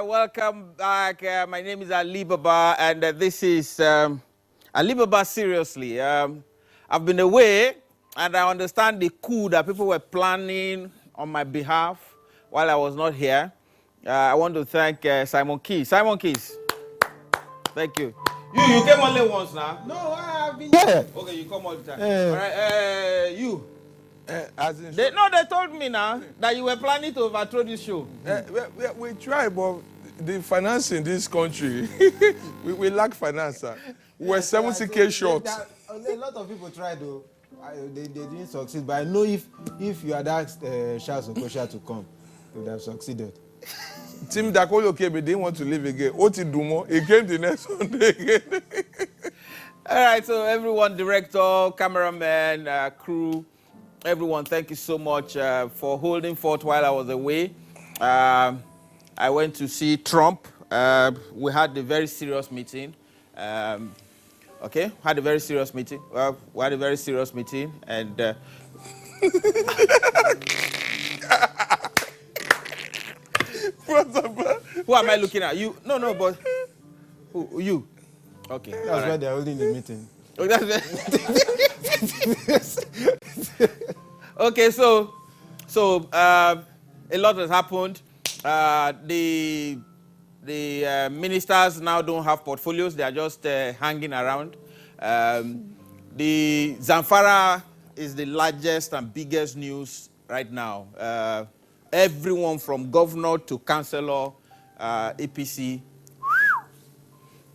Welcome back. My name is Alibaba, and this is Alibaba Seriously. I've been away, and I understand the coup that people were planning on my behalf while I was not here. I want to thank Simon Keys. Simon Keys, thank you. You came only once now? No, I have been here. Okay, you come all the time. All right, you. They told me now that you were planning to overthrow this show. We try, but the finance in this country, we lack finance. We're 70K short. A lot of people tried, though. They didn't succeed. But I know if you had asked Charles Okosha to come, he would have succeeded. Tim Dakolo came, he didn't want to leave again. Oti Dumo, he came the next Sunday again. All right, so everyone, director, cameraman, crew, everyone, thank you so much for holding forth while I was away. I went to see Trump. We had a very serious meeting. Okay, had a very serious meeting. We had a very serious meeting, and who am I looking at? You? No, but who? You? Okay. That's right. Why they're holding the meeting. Oh, okay, so a lot has happened. The ministers now don't have portfolios; they are just hanging around. The Zamfara is the largest and biggest news right now. Everyone from governor to councillor, APC,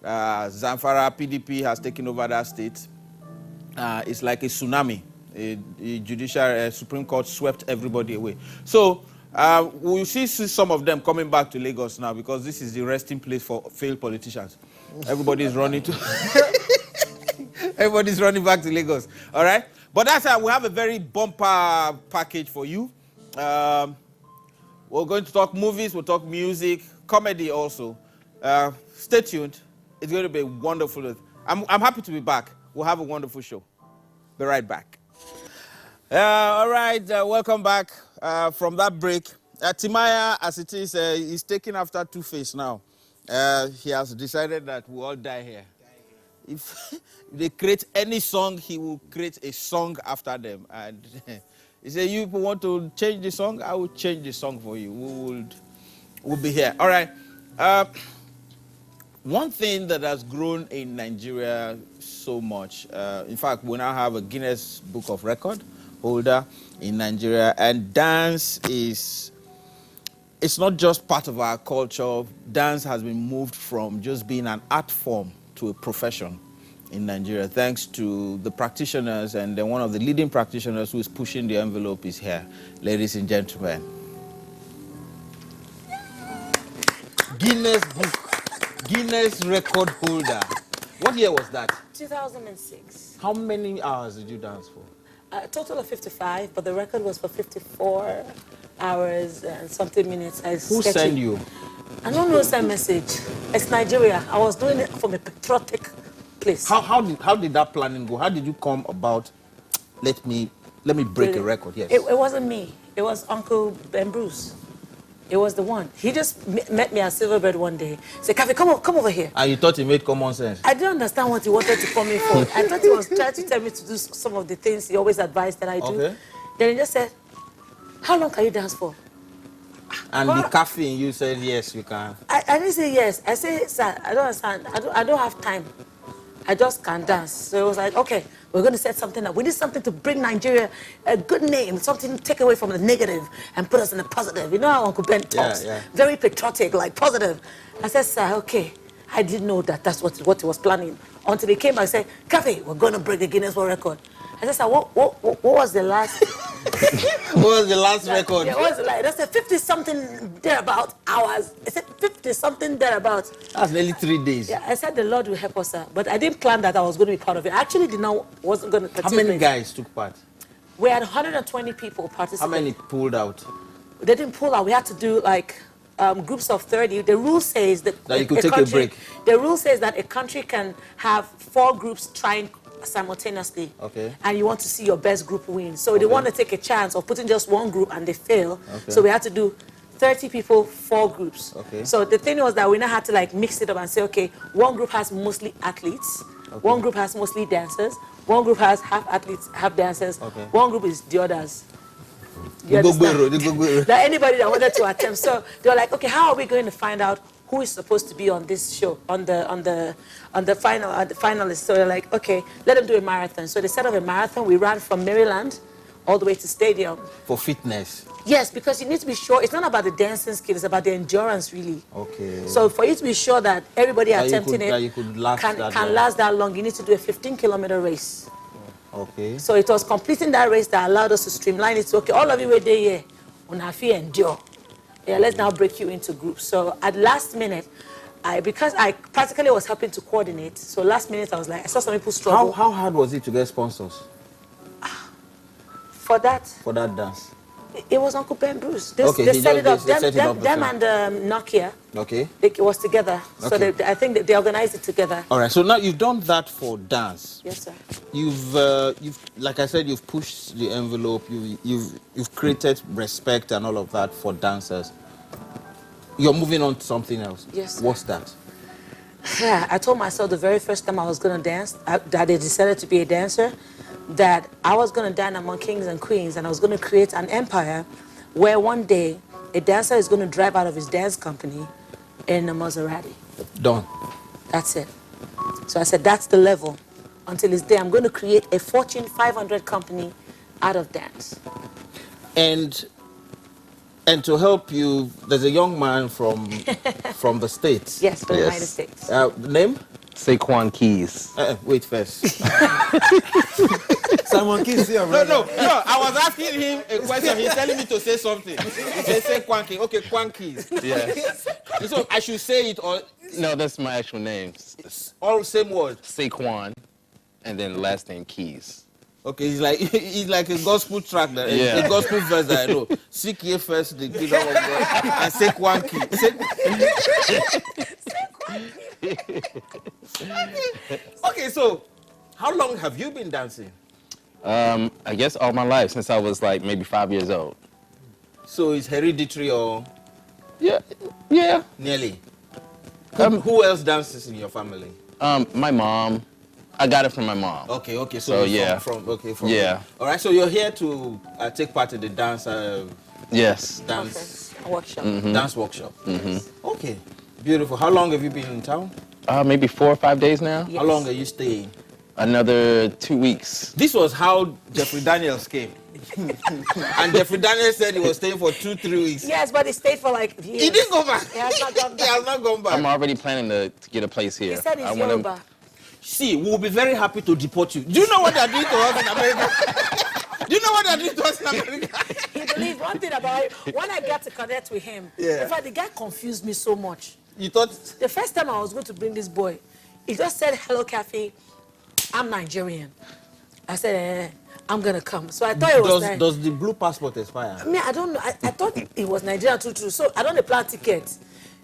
Zamfara PDP has taken over that state. It's like a tsunami. The judicial Supreme Court swept everybody away. So we'll see some of them coming back to Lagos now, because this is the resting place for failed politicians. Everybody's running everybody's running back to Lagos. All right, but that's how we have a very bumper package for you. We're going to talk movies, we'll talk music, comedy also. Stay tuned. It's going to be wonderful. I'm happy to be back. We'll have a wonderful show. Be right back. All right, welcome back from that break. Timaya, as it is taking after Two-Face now. He has decided that we'll all die here. If they create any song, he will create a song after them. And he said, you people want to change the song? I will change the song for you. We'll be here. All right. One thing that has grown in Nigeria so much, in fact, we now have a Guinness Book of Record holder in Nigeria, and dance it's not just part of our culture. Dance has been moved from just being an art form to a profession in Nigeria, thanks to the practitioners, and then one of the leading practitioners who is pushing the envelope is here. Ladies and gentlemen, Guinness record holder. What year was that? 2006. How many hours did you dance for? A total of 55, but the record was for 54 hours and something minutes. Who sent you? I don't know who sent message. It's Nigeria. I was doing it from a patriotic place. How did that planning go? How did you come about? Let me break a record. Yes. It wasn't me. It was Uncle Ben Bruce. It was the one. He just met me at Silverbird one day. He said, Kathy, come over here. And you thought he made common sense? I didn't understand what he wanted to call me for. I thought he was trying to tell me to do some of the things he always advised that I do. Okay. Then he just said, how long can you dance for? And the caffeine, you said, yes, you can. I didn't say yes. I said, sir, I don't understand. I don't have time. I just can't dance. So it was like, okay, we're going to set something up. We need something to bring Nigeria a good name, something to take away from the negative and put us in the positive. You know how Uncle Ben talks? Yeah. Very patriotic, like positive. I said, sir, okay. I didn't know that that's what he was planning. Until he came back and said, Kathy, we're going to break the Guinness World Record. I said, sir, what was the last... What was the last record? Yeah, what was it like? I said 50-something thereabout hours. I said 50-something thereabout. That's nearly 3 days. Yeah, I said the Lord will help us, sir. But I didn't plan that I was going to be part of it. I actually wasn't going to participate. How many guys took part? We had 120 people participate. How many pulled out? They didn't pull out. We had to do like groups of 30. The rule says that you could take a break. The rule says that a country can have 4 groups trying simultaneously. Okay. And you want to see your best group win. So they want to take a chance of putting just one group and they fail. Okay. So we had to do 30 people, 4 groups. Okay. So the thing was that we now had to like mix it up and say, okay, one group has mostly athletes, one group has mostly dancers, one group has half athletes, half dancers, one group is the others. You understand? That anybody that wanted to attempt. So they were like, okay, how are we going to find out who is supposed to be on this show, on the finalists? So they're like, okay, let them do a marathon. So they set up a marathon. We ran from Maryland all the way to stadium. For fitness? Yes, because you need to be sure. It's not about the dancing skill, it's about the endurance, really. Okay. So for you to be sure that everybody attempting can last that long, you need to do a 15-kilometer race. Okay. So it was completing that race that allowed us to streamline it. So, okay, all of you were there here. Unafi endure. Yeah, let's now break you into groups. So at last minute, because I practically was helping to coordinate, so last minute I was like, I saw some people struggle. How hard was it to get sponsors? For that? For that dance? It was Uncle Ben Bruce. They set it up. Them and Nokia. Okay. It was together. Okay. So I think they organized it together. All right. So now you've done that for dance. Yes, sir. You've like I said, you've pushed the envelope. You've created respect and all of that for dancers. You're moving on to something else. Yes, sir. What's that? Yeah, I told myself the very first time I was going to dance, that I decided to be a dancer, that I was going to dance among kings and queens, and I was going to create an empire where one day a dancer is going to drive out of his dance company in a Maserati. Done. That's it. So I said, that's the level. Until it's there, I'm going to create a Fortune 500 company out of dance. And to help you, there's a young man from the States. Yes, from the United States. Name? Saquon Keys. Wait first. Simon Keys here. No. I was asking him a question. He's telling me to say something. He said, say Kwanki. Okay, Kwankies. Yes. So I should say it or... No, that's my actual name. All same word. Saquon, and then the last name Keys. Okay, he's like a gospel track, a gospel verse that I know. Seek ye first the kingdom of God and say Kwanki. Okay, so how long have you been dancing? I guess all my life, since I was like maybe 5 years old. So it's hereditary or? Yeah. Nearly. Who else dances in your family? My mom. I got it from my mom. Okay. So yeah. Yeah. All right. So you're here to take part in the dance. Yes. Dance workshop. Mm-hmm. Dance workshop. Mm-hmm. Okay. Beautiful. How long have you been in town? Maybe 4 or 5 days now. Yes. How long are you staying? Another 2 weeks. This was how Jeffrey Daniels came. And Jeffrey Daniels said he was staying for 2-3 weeks. Yes, but he stayed for like years. He didn't go back. He has not gone back. He has not gone back. I'm already planning to get a place here. He said he's Yoruba. See, we'll be very happy to deport you. Do you know what they're doing to us in America? Do you know what they're doing to us in America? He believed one thing about it. When I got to connect with him, in fact, the guy confused me so much. You thought? The first time I was going to bring this boy, he just said, hello, Kathy, I'm Nigerian. I said, I'm going to come. So I thought it was Does the blue passport expire? I mean, I don't know. I thought it was Nigerian true. So I don't plan tickets.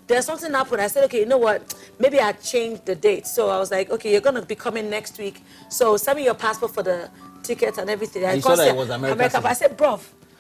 There's something happened. I said, okay, you know what? Maybe I changed the date. So I was like, okay, you're going to be coming next week. So send me your passport for the ticket and everything. You saw that it was American. I said, bruv,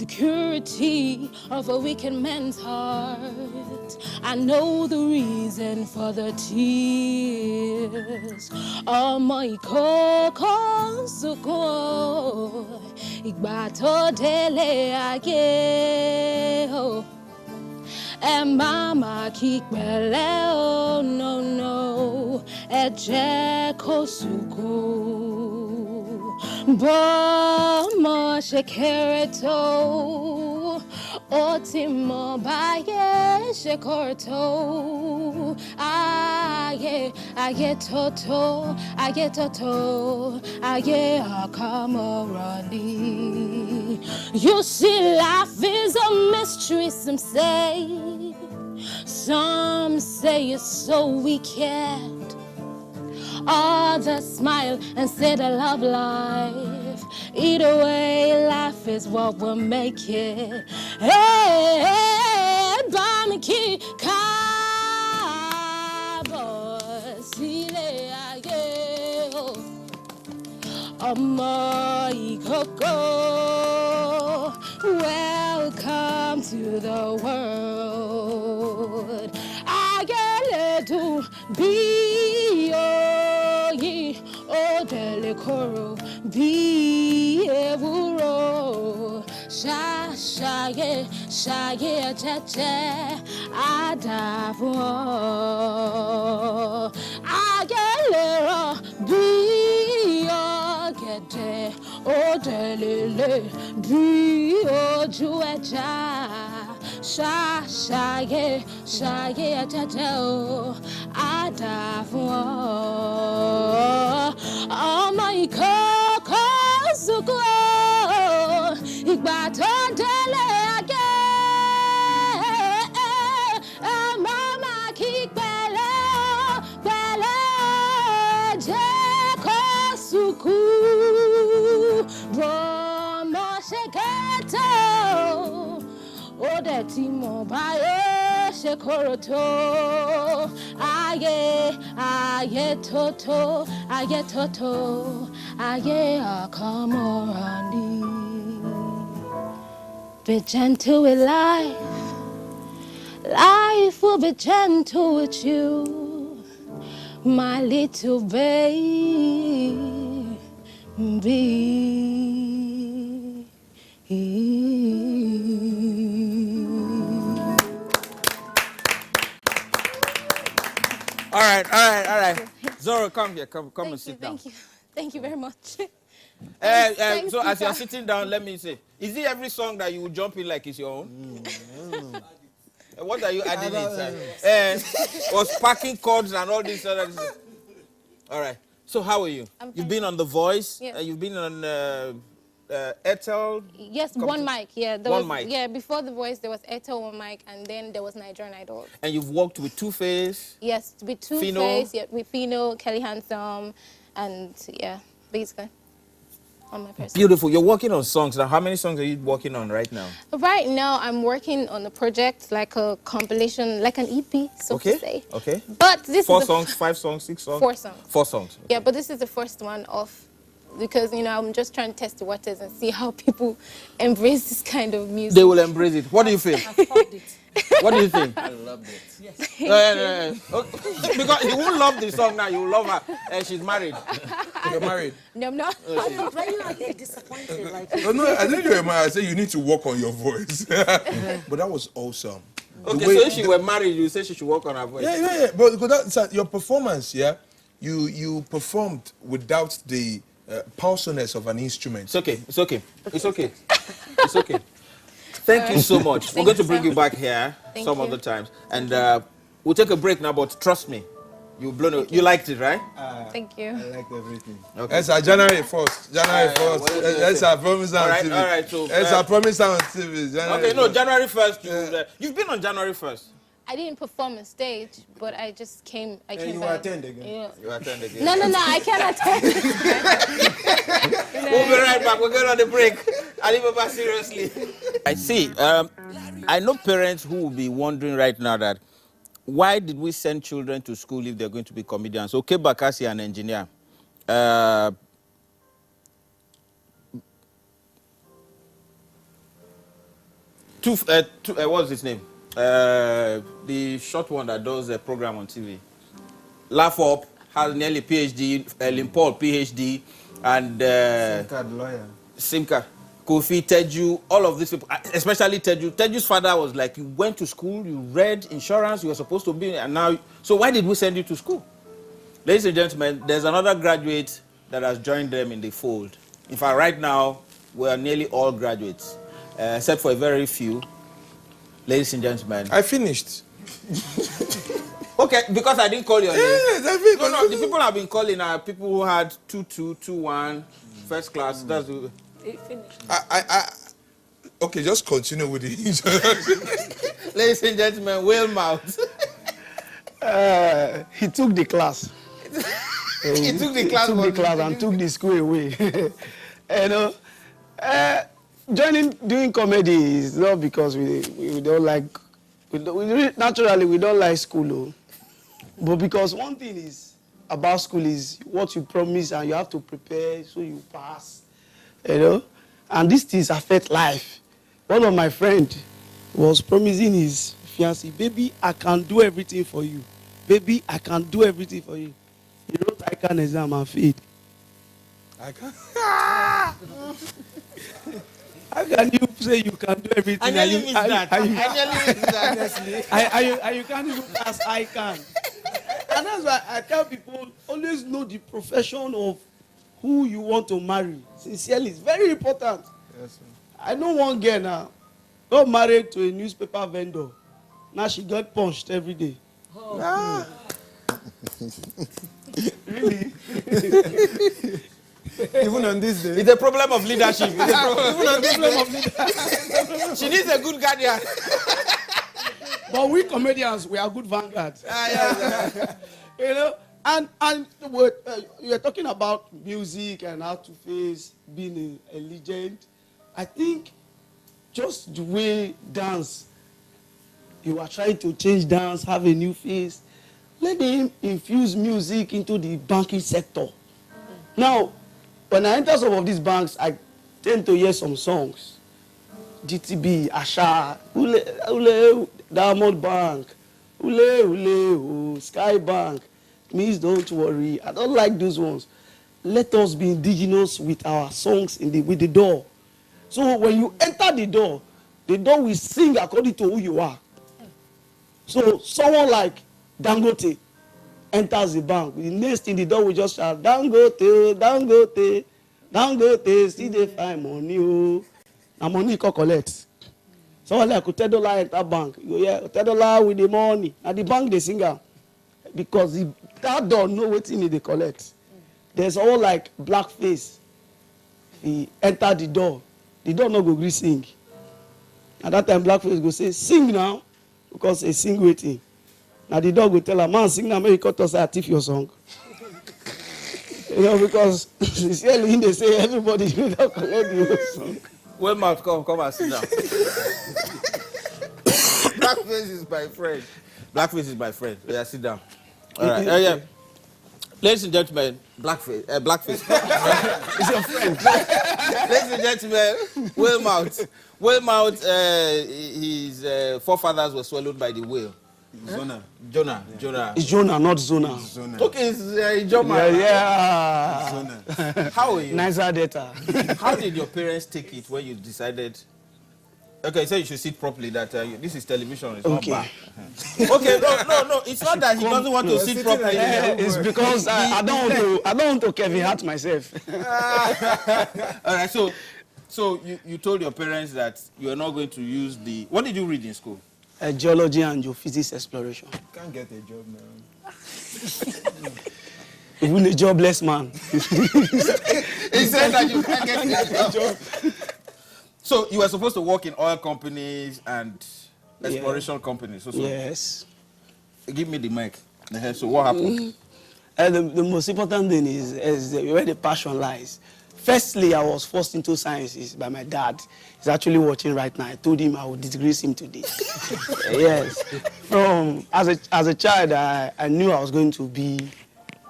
the cruelty of a wicked man's heart. I know the reason for the tears. Ọmọ ìkókó sunkún ìgbà tó délé ayé. Ẹ má mà kí pẹ̀lẹ́ o, no no, ẹ jẹ́ kó sunkún. Bọ́mọ ṣe kéré tó, ó ti mọ báyé ṣe korò tó. Ayé, ayé tótó, ayé àkàmọ́ra ni. You see, life is a mystery, some say it's so wicked. Others smile and say they love life. Either way, life is what will make it. Hey, Bamiki Kabo, Sile Aye, Ọmọ ìkókó, welcome to the world. Ageledu bí oyin, ó dẹ̀lẹ̀ korò bí ewúro. Ṣàyè jẹ́jẹ́ àdá fún ọ. Agelero bí ọ̀gẹ̀dẹ̀, ó dẹ̀lẹ̀ bí ojú ẹja. Ṣàyè jẹ́jẹ́ o, àdá fún ọ. Ọmọ ìkókó sunkún o, ìgbà tó délé ayé. Ẹ má mà kí pẹ̀lẹ́ jẹ́ kó sunkún. Bọ́mọ ṣe kẹ́tọ́, ó dẹ̀ ti mọ̀ báyé ṣe korò tó. Ayé tótó, ayé àkàmọ́ra ni. Be gentle with life, life will be gentle with you, my little baby. All right. Zoro, come here. Come and sit down. Thank you very much. So as you're sitting down, let me say, is it every song that you will jump in like it's your own? What are you adding inside? Was packing chords and all this other stuff. All right. So how are you? You've been on The Voice. Yes. You've been on Airtel. Yes, one mic. Yeah, mic. Yeah, before The Voice, there was Airtel One Mic, and then there was Nigerian Idol. And you've worked with Two-Face. Yes, with Two-Face, yeah, with Fino, Kelly Handsome, and yeah, basically on my person. Beautiful. You're working on songs now. How many songs are you working on right now? Right now, I'm working on a project, like a compilation, like an EP, so to say. Okay. But this Four is songs, 5 songs, 6 songs? 4 songs. 4 songs. Okay. Yeah, but this is the first one off, because, you know, I'm just trying to test the waters and see how people embrace this kind of music. They will embrace it. What do you feel? I've heard it. What do you think? I loved it. Yes. Because you won't love the song now, you will love her. And she's married. You're married. No, I'm not. Why you are disappointed? Like, No, I think you're married. I say you need to work on your voice. But that was awesome. Okay, so if she were married, you say she should work on her voice. Yeah. But because that's your performance, yeah. You performed without the pulsiness of an instrument. It's okay. Thank you so much. We're going to bring you back here some other times. And we'll take a break now, but trust me, you've blown it. You liked it, right? Thank you. I like everything. Okay. That's our January 1st. January 1st. That's our promise on TV. All right. So, That's our promise on TV. okay, no, January 1st. You've been on January 1st. I didn't perform on stage, but I just came. I came you by. attend again. Yeah. You attend again. No, I can't attend. We'll be right back. We're going on the break. Alibaba, seriously. I see. I know parents who will be wondering right now that why did we send children to school if they're going to be comedians? Okay, Bakasi, an engineer. What's his name? The short one that does a program on TV. Laugh Up has nearly PhD. Limpol PhD, and Card lawyer. Simka, Kofi, Teju, all of these people, especially Teju. Teju's father was like, you went to school, you read insurance, you were supposed to be, and now, so why did we send you to school? Ladies and gentlemen, there's another graduate that has joined them in the fold. In fact, right now, we are nearly all graduates, except for a very few. Ladies and gentlemen. I finished. Okay, because I didn't call your name. Yes, I finished. No, the people I've been calling are people who had 2-2, 2-1, first class. That's who. He finished. Okay, just continue with the introduction. Ladies and gentlemen, Whale Mouth. He took the class. He took the class. Took the class and took the school away. Doing comedy is not because we don't like. Naturally, we don't like school, but because one thing is about school is what you promise and you have to prepare so you pass. And these things affect life. One of my friends was promising his fiancée, baby, I can do everything for you. Baby, I can do everything for you. He wrote ICANN exam and failed. I can't. How can you say you can do everything? I nearly missed that. I nearly missed that, honestly. And you can't even pass ICANN. And that's why I tell people, always know the profession of who you want to marry. Sincerely, it's very important. Yes, sir. I know one girl now, got married to a newspaper vendor. Now she got punched every day. Oh. Ah. Really? Even on this day. It's a problem of leadership. It's a problem of leadership. She needs a good guardian. But we comedians, we are good vanguards. Yeah. And you're talking about music and how to face being a legend. I think just the way dance, you are trying to change dance, have a new face. Let them infuse music into the banking sector. Now, when I enter some of these banks, I tend to hear some songs. GTB, Asha, Ule, Ule, Diamond Bank, Ule, Ule, Sky Bank. Please don't worry. I don't like those ones. Let us be indigenous with our songs with the door. So when you enter the door will sing according to who you are. So someone like Dangote enters the bank. The next thing the door will just shout, Dangote, Dangote, Dangote, see they find money. Oh. And money can collect. Someone like $10 enter bank. You go, yeah, $10 with the money. And the bank they sing out. Because that door know what they collect. There's all like blackface. He enter the door no go gree sing. At that time blackface go say, sing now. Because they sing waiting. Now the dog will tell her, man, sing now, maybe cut us out, thief your song. Because sincerely they say everybody will not collect your song. Well, Mouth, come and sit down. Blackface is my friend. Blackface is my friend. Yeah, sit down. All right. Yeah. Ladies and gentlemen, Blackface. It's your friend. Ladies and gentlemen, Whale Mouth. Whale Mouth, his forefathers were swallowed by the whale. Jonah. Jonah. It's Jonah, not Zona. Zona. Okay, it's Jonah. Yeah. Zona. How are you? Nicer data. How did your parents take it when you decided? Okay, so you should sit properly. That this is television. It's Okay. not bad. Okay, no. It's not that he doesn't want to sit properly. It's because I don't want to Kevin Hart myself. All right. So you told your parents that you are not going to use the. What did you read in school? Geology and geophysics exploration. Can't get a job now. Even a jobless man. He said that you can't get a job. So you were supposed to work in oil companies and exploration companies. So Yes. give me the mic. So what happened? The most important thing is where the passion lies. Firstly, I was forced into sciences by my dad. He's actually watching right now. I told him I would disgrace him today. Yes. As a child, I knew I was going to be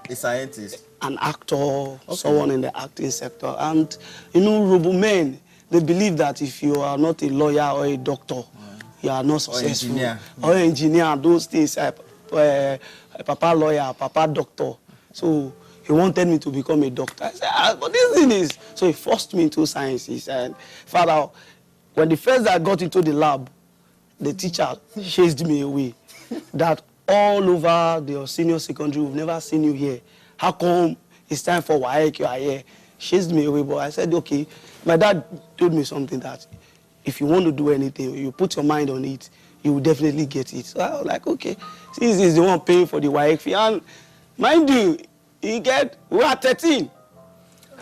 A scientist. an actor, someone in the acting sector. And, Robo men, they believe that if you are not a lawyer or a doctor, you are not successful. Or engineer, those things. Papa lawyer, papa doctor. So he wanted me to become a doctor. I said, but this thing is. So he forced me into sciences. And Father, when the first day I got into the lab, the teacher chased me away. That all over the senior secondary, we've never seen you here. How come it's time for WAEC, you are here? Chased me away, but I said, okay. My dad told me something that if you want to do anything, you put your mind on it, you will definitely get it. So I was like, okay, since he's the one paying for the WAEC fee, and mind you, we are 13.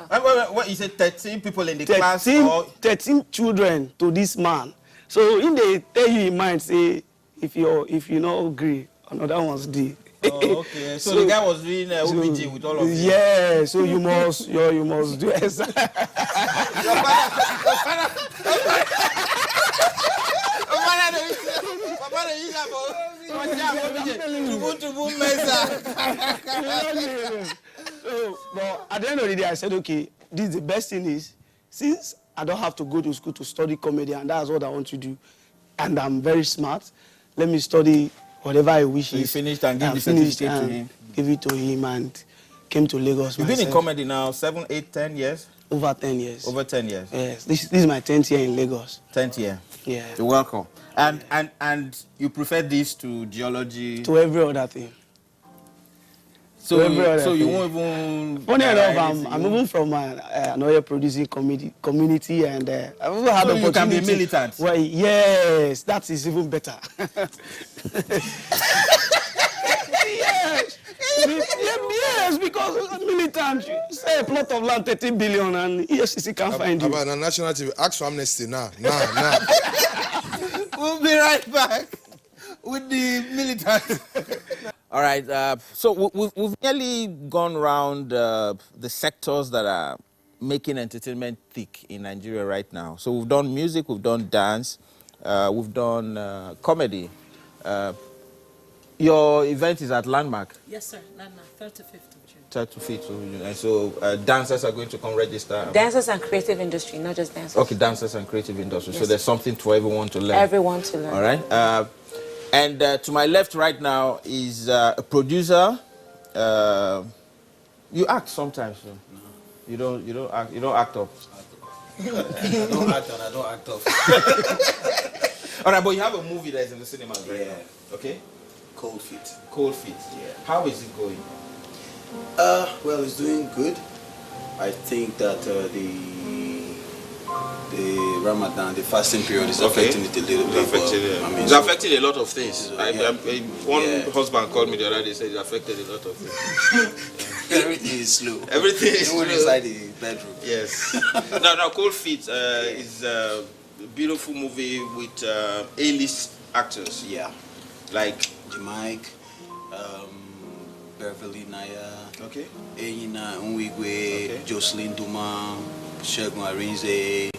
What, you said 13 people in the class? 13 children to this man. So in they tell you in mind, say, if you not agree, another one's D. Oh, okay. So the guy was doing OBG with all of you. Yeah, so you must do it. But at the end of the day, I said, okay, this the best thing is, since I don't have to go to school to study comedy, and that's what I want to do, and I'm very smart, let me study whatever I wish. So you finished and gave the certificate to him? Give it to him and came to Lagos. You've been in comedy now 7, 8, 10 years? Over 10 years. Over 10 years? Yes. This is my 10th year in Lagos. 10th year? Yeah. You're welcome. And you prefer this to geology? To every other thing. So you won't even... Funny enough, I'm moving from an oil producing community, and I've even had opportunity. You can be militant? Well, yes, that is even better. Yes, because militant, you say a plot of land 13 billion and EFCC can't find you. About national TV, ask for amnesty now. We'll be right back with the militant. All right, so we've nearly gone around the sectors that are making entertainment thick in Nigeria right now. So we've done music, we've done dance, we've done comedy. Your event is at Landmark? Yes, sir. Landmark, 3rd to 5th of June. 3rd to 5th of June. And so dancers are going to come register? Dancers and creative industry, not just dancers. Okay, dancers and creative industry. Yes, so there's something for everyone to learn? Everyone to learn. All right. And to my left right now is a producer. You act sometimes, so. No. You don't act up. I don't act and I don't act off. All right, but you have a movie that is in the cinemas right now. Okay. Cold Feet. Cold Feet. Yeah. How is it going? Well, it's doing good. I think that the Ramadan, the fasting period is affecting it a little bit. It's affecting a lot of things. One husband called me the other day, said it affected a lot of things. Everything is slow. Everything is slow. Inside the bedroom. Yes. Now, Cold Feet is a beautiful movie with A-list actors. Yeah. Like Jamaica, Beverly Naya, okay, Enyina Nwigwe, Jocelyn Duma, Shegun Arinze,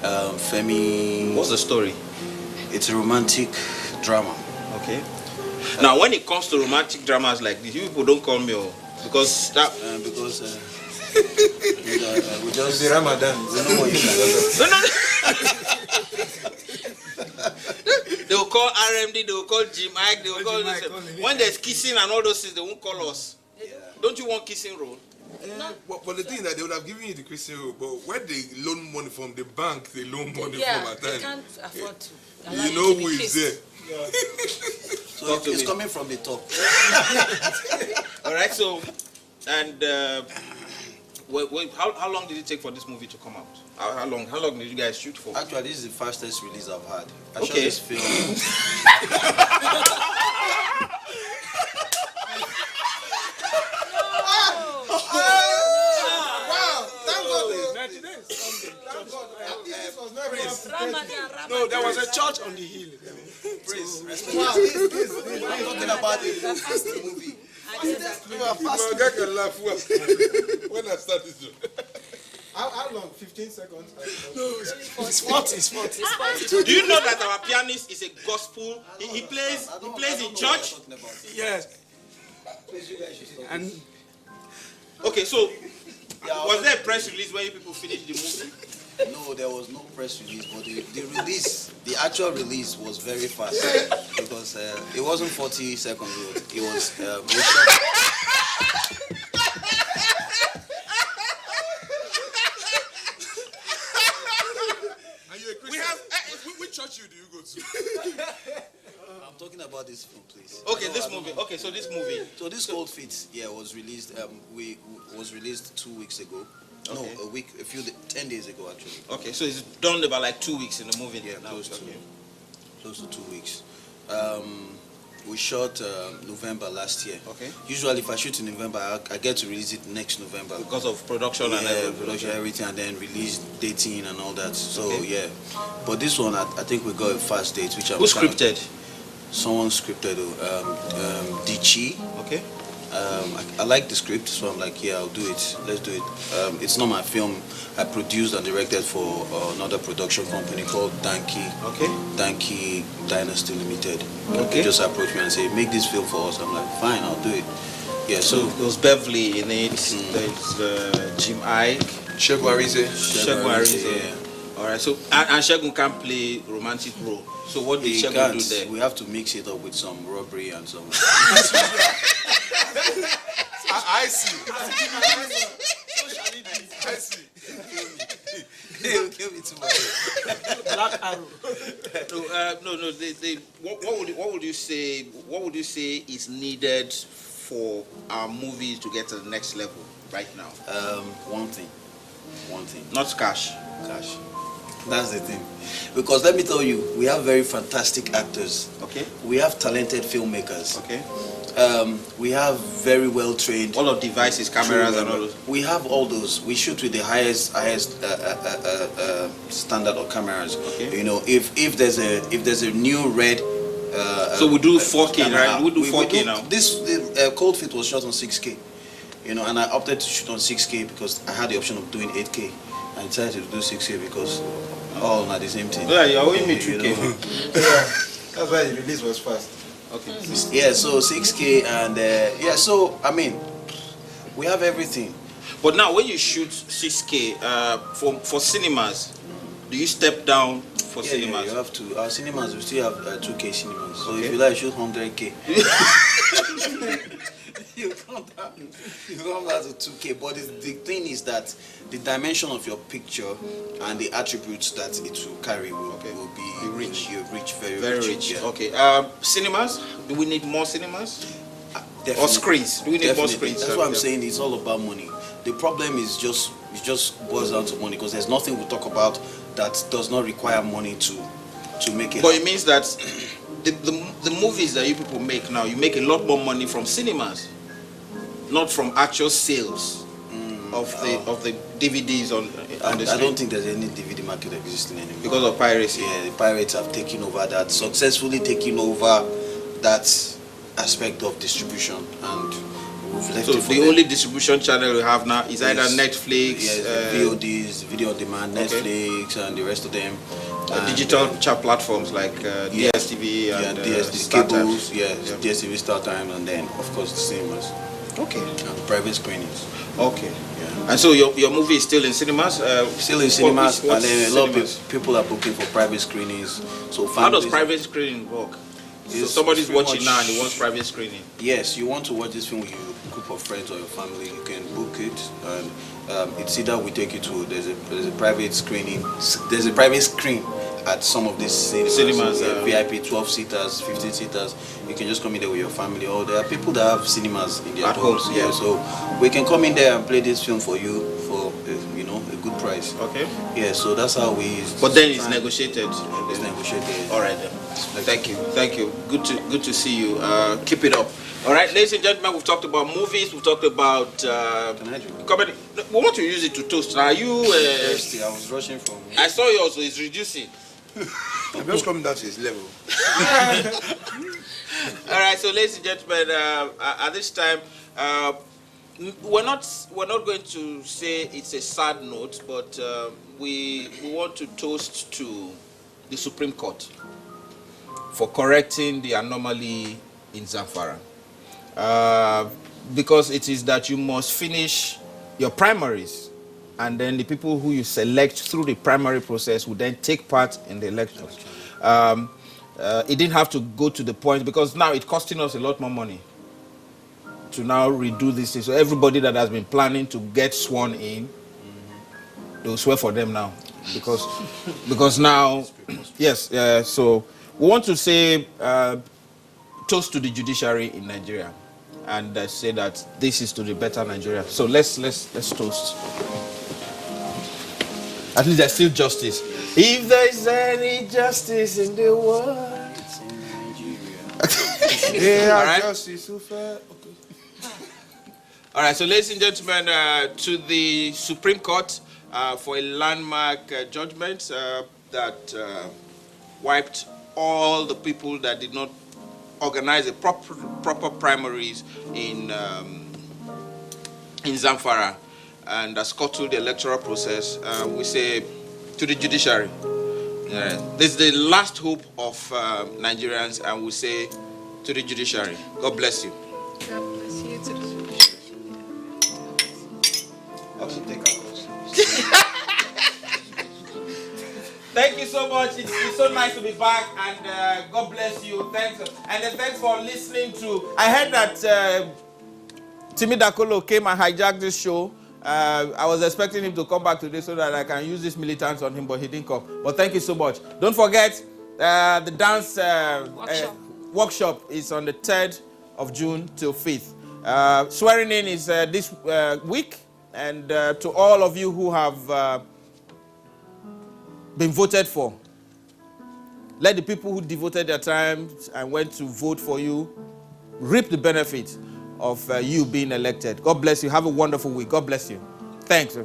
Femi. What's the story? It's a romantic drama. Okay. Now, when it comes to romantic dramas like this, you people don't call me because that we just the Ramadan. We know what you can. No. They will call RMD, they will call G-Mike, they will call this. When there's kissing and all those things, they won't call us. Yeah. Don't you want kissing role? No. But the thing is that they would have given you the Christian role, but where they loan money from the bank, they loan money from at they time. can't afford to. You know who is there. Yeah. So it's coming from the top. All right, so, and how long did it take for this movie to come out? How long did you guys shoot for? Actually, this is the fastest release I've had. I shot Okay. this film. No, there was a church on the hill. Praise. Wow, this. I'm talking about the movie. Get your laugh when I start this show. How long? 15 seconds? No, it's 40. Do you know that our pianist is a gospel? He plays in church? Yes. And okay, so was there a press release where you people finished the movie? No, there was no press release, but the actual release was very fast because it wasn't 40 seconds. It was. We shot, And you're a Christian. Which church do you go to? I'm talking about this film, please. Okay, this movie. Okay, so this movie. So this Cold Feet, was released. Was released 2 weeks ago. Okay. No, 10 days ago actually. Okay, so it's done about like 2 weeks in the movie. Yeah, now. close to 2 weeks. We shot November last year. Okay. Usually, if I shoot in November, I get to release it next November Because of production and everything, and then release dating and all that. So Okay. yeah, but this one I think we got a fast date, which Who scripted? Someone scripted. Dichi. Okay. I like the script, so I'm like, yeah, I'll do it. Let's do it. It's not my film. I produced and directed for another production company called Danki. Okay. Danki Dynasty Limited. Okay. They just approached me and said, make this film for us. I'm like, fine, I'll do it. Yeah, So so there was Beverly in it. There's Jim Ike. Shegwarize. Shegun Arize. All right. So and Shegun can't play romantic role. So what did he Shegun can't. do there? We have to mix it up with some robbery and some. I see. I see. He'll give it to me. Black Arrow. No. What would you say? What would you say is needed for our movies to get to the next level right now? One thing. Not cash. Gosh, that's the thing. Because let me tell you, we have very fantastic actors. Okay. We have talented filmmakers. Okay. We have very well trained. All of devices, cameras, and all those. We have all those. We shoot with the highest standard of cameras. Okay. You know, if there's a new red. So we do 4K, camera, right? We do 4K now. This Cold Feet was shot on 6K. You know, and I opted to shoot on 6K because I had the option of doing 8K. I decided to do 6K because all not the same thing. Yeah, you're owing me You 2K. know. That's why the release was fast. Okay. Yeah, so 6K and so I mean, we have everything. But now, when you shoot 6K for cinemas, do you step down for Yeah, cinemas? you have to. Our cinemas, we still have 2K cinemas. So Okay. if you like, shoot 100K. you come down to 2K. But the thing is that the dimension of your picture and the attributes that it will carry will be rich. You're rich, very, Very rich. rich. Yeah. Okay. Cinemas? Do we need more cinemas? Definitely. Or screens? Do we need more Definitely. screens? That's what I'm saying. It's all about money. The problem is just boils down to money because there's nothing we talk about that does not require money to make it. But it means that the movies that you people make now, you make a lot more money from cinemas, not from actual sales of the DVDs on the I screen. don't think there's any DVD market existing anymore. Because of piracy. Yeah, the pirates have taken over that, successfully taken over that aspect of distribution, and we've left So it for the them. only distribution channel we have now is either Netflix, VODs, video on demand, Netflix, and the rest of them. And, digital platforms like DSTV and DSTV StarTimes. cables, DSTV, StarTimes, and then of course the cinemas. Okay. And private screenings. Okay. Yeah. And so your movie is still in cinemas? Still in cinemas, what and then a lot cinemas? of people are booking for private screenings. So How does families- private screening work? So It's somebody's pretty watching much- now and he wants private screening. Yes, you want to watch this film with your group of friends or your family, you can book it, and it's either we take you to there's a private screening, there's a private screen at some of these cinemas, VIP 12 seaters, 15 seaters. You can just come in there with your family, or there are people that have cinemas in their At home, homes. yeah. So we can come in there and play this film for you for a good price. Okay. Yeah, so that's how we. But then it's negotiated. It's negotiated. All right then. Thank you. Good to see you. Keep it up. All right, ladies and gentlemen, we've talked about movies. We've talked about Can I drink? comedy. We want to use it to toast. Now you. Thirsty. I was rushing from. I saw yours, so it's reducing. I'm just coming down to his level. All right, so ladies and gentlemen, at this time, we're not going to say it's a sad note, but we want to toast to the Supreme Court for correcting the anomaly in Zamfara, because it is that you must finish your primaries and then the people who you select through the primary process will then take part in the elections. It didn't have to go to the point, because now it's costing us a lot more money to now redo this thing. So everybody that has been planning to get sworn in, they'll swear for them now, because now, yes. So we want to say toast to the judiciary in Nigeria, and say that this is to the better Nigeria. So let's toast. At least there's still justice. If there is any justice in the world. Yeah, All right. justice. Okay. All right, so ladies and gentlemen, to the Supreme Court for a landmark judgment that wiped all the people that did not organize a proper primaries in Zamfara, and that scuttled the electoral process. We say to the judiciary, this is the last hope of Nigerians, and we say to the judiciary, God bless you. God bless you to the Thank you so much. It's so nice to be back, and God bless you. Thanks, and then thanks for listening to. I heard that Timi Dakolo came and hijacked this show. I was expecting him to come back today so that I can use this militants on him, but he didn't come. But thank you so much. Don't forget the dance workshop is on the 3rd of June till 5th. Swearing in is this week, and to all of you who have been voted for, let the people who devoted their time and went to vote for you reap the benefit of you being elected. God bless you. Have a wonderful week. God bless you. Thanks.